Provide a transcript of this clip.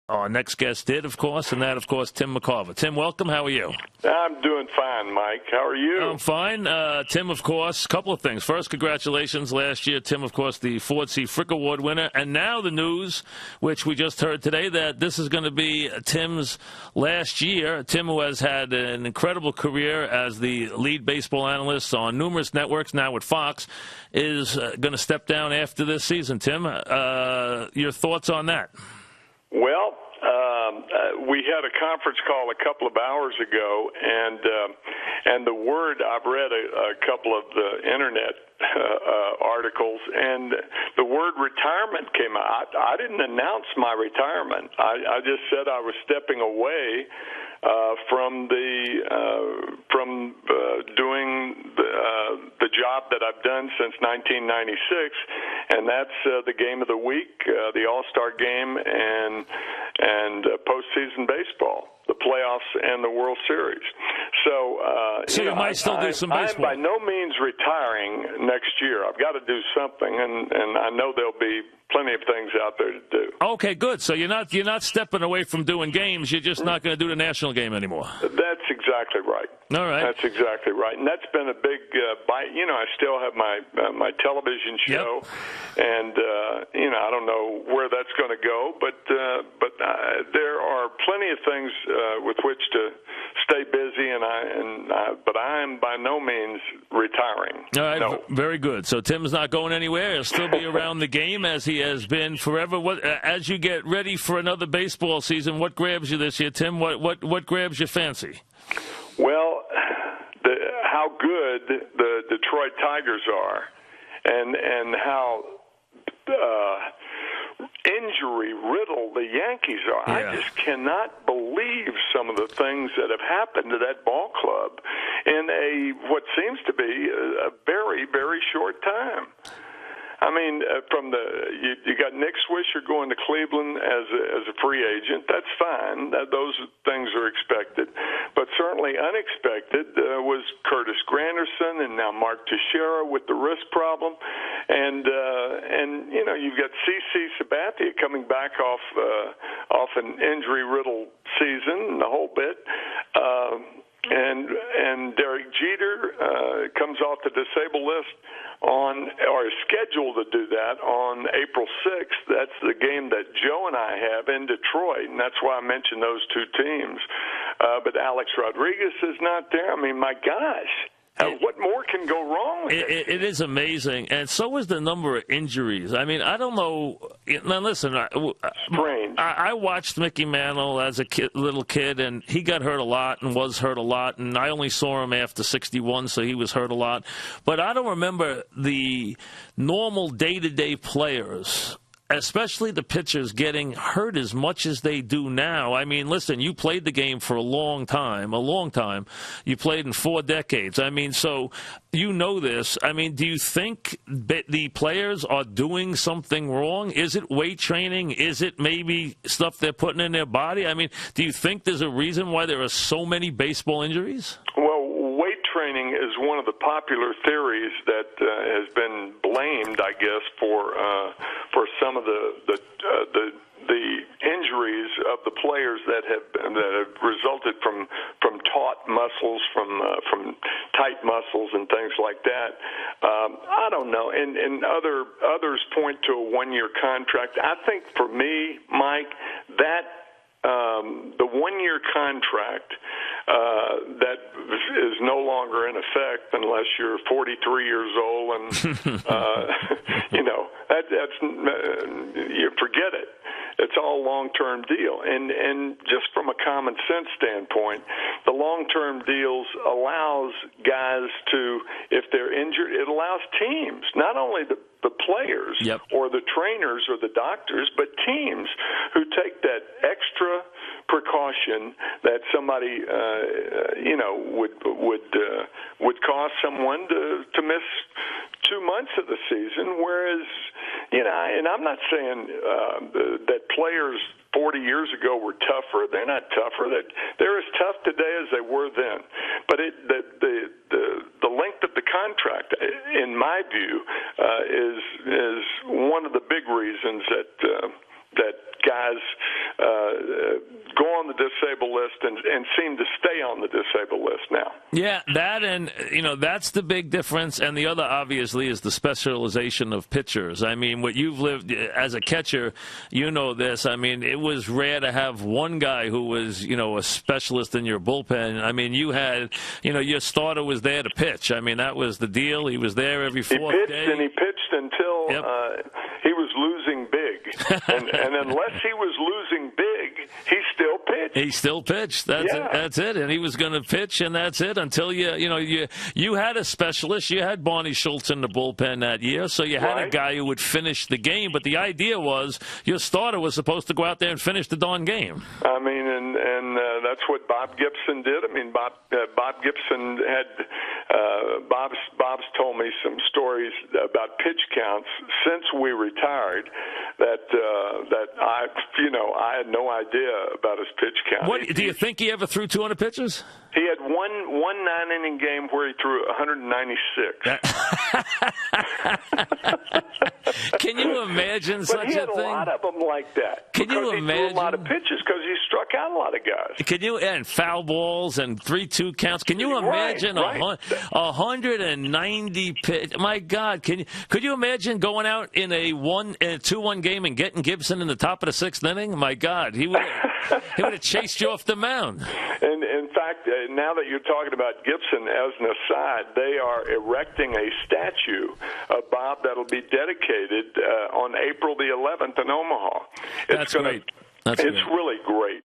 Our next guest did, of course, and that, of course, Tim McCarver. Tim, welcome. How are you? I'm doing fine, Mike. How are you? I'm fine. Tim, of course, a couple of things. First, congratulations last year. Tim, of course, the Ford C. Frick Award winner. And now the news, which we just heard today, that this is going to be Tim's last year. Tim, who has had an incredible career as the lead baseball analyst on numerous networks, now with Fox, is going to step down after this season. Tim, your thoughts on that? Well, we had a conference call a couple of hours ago, and the word, I've read a couple of the internet articles, and the word retirement came out. I didn't announce my retirement. I just said I was stepping away from doing the job that I've done since 1996, and that's the game of the week, the All-Star game, and postseason baseball, the playoffs, and the World Series. So you might still do some baseball. I'm by no means retiring next year. I've got to do something, and I know there'll be plenty of things out there to do. Okay, good. So you're not stepping away from doing games. You're just not going to do the national game anymore. That's exactly right. All right. That's exactly right, and that's been a big bite. I still have my television show, yep. And I don't know where that's going to go, but there are plenty of things with which to stay busy, but I am by no means retiring. All right, no. Very good. So Tim's not going anywhere. He'll still be around the game as he has been forever. As you get ready for another baseball season, what grabs you this year, Tim? What grabs your fancy? Well, how good the Detroit Tigers are, and how injury-riddled the Yankees are. Yeah. I just cannot believe some of the things that have happened to that ball club in what seems to be a very, very short time. I mean, you got Nick Swisher going to Cleveland as a free agent. That's fine. Those things are expected. But certainly unexpected was Curtis Granderson and now Mark Teixeira with the wrist problem. And you've got CC Sabathia coming back off an injury-riddled season, the whole bit. And Derek Jeter comes off the disabled list or is scheduled to do that on April 6th. That's the game that Joe and I have in Detroit, and that's why I mentioned those two teams. But Alex Rodriguez is not there. I mean, my gosh. What more can go wrong with it? It is amazing, and so is the number of injuries. I mean, I don't know. Now, listen, strange. I watched Mickey Mantle as a little kid, and he got hurt a lot and was hurt a lot, and I only saw him after 61, so he was hurt a lot. But I don't remember the normal day-to-day players, especially the pitchers, getting hurt as much as they do now. I mean, listen, you played the game for a long time. You played in 4 decades. I mean, so you know this. I mean, do you think the players are doing something wrong? Is it weight training? Is it maybe stuff they're putting in their body? I mean, do you think there's a reason why there are so many baseball injuries? Well, weight training is one of the popular theories that has been blamed, I guess, for some of the injuries of the players that have resulted from taut muscles, from tight muscles and things like that. I don't know, and others point to a 1-year contract. I think for me, Mike, that the 1-year contract that is no longer in effect unless you're 43 years old, and you forget it. It's all long-term deal, and just from a common sense standpoint, the long-term deals allows guys to, if they're injured, it allows teams, not only the players yep. or the trainers or the doctors, but teams who take that extra precaution that somebody would cause someone to miss 2 months of the season, whereas and I'm not saying that players 40 years ago were tougher. They're not tougher. They're as tough today as they were then. But the length of the contract, in my view, is one of the big reasons that guys go on the disabled list and seem to stay on the disabled list now. Yeah, that and, that's the big difference. And the other, obviously, is the specialization of pitchers. I mean, what you've lived as a catcher, you know this. I mean, it was rare to have one guy who was, a specialist in your bullpen. I mean, you had, your starter was there to pitch. I mean, that was the deal. He was there every fourth day. And he pitched until he was losing big. and unless he was losing big, he still pitched. He still pitched. That's it. And he was going to pitch, and that's it until you had a specialist. You had Barney Schultz in the bullpen that year, so you had a guy who would finish the game. But the idea was your starter was supposed to go out there and finish the darn game. I mean, and that's what Bob Gibson did. I mean, Bob Gibson had Bob's told me some stories about pitch counts since we retired that I had no idea about his pitch count. What do you think he ever threw 200 pitches? He had one 9-inning game where he threw 196. Can you imagine such a thing? But he had a lot of them like that. Can you imagine? He threw a lot of pitches because he struck out a lot of guys. And foul balls and 3-2 counts. Can you imagine 190 pitch? My God, could you imagine going out in a 2-1 game and getting Gibson in the top of the 6th inning? My God, he would have chased you off the mound. And in fact, now that you're talking about Gibson, as an aside, they are erecting a statue of Bob that'll be dedicated on April the 11th in Omaha. That's great. It's really great.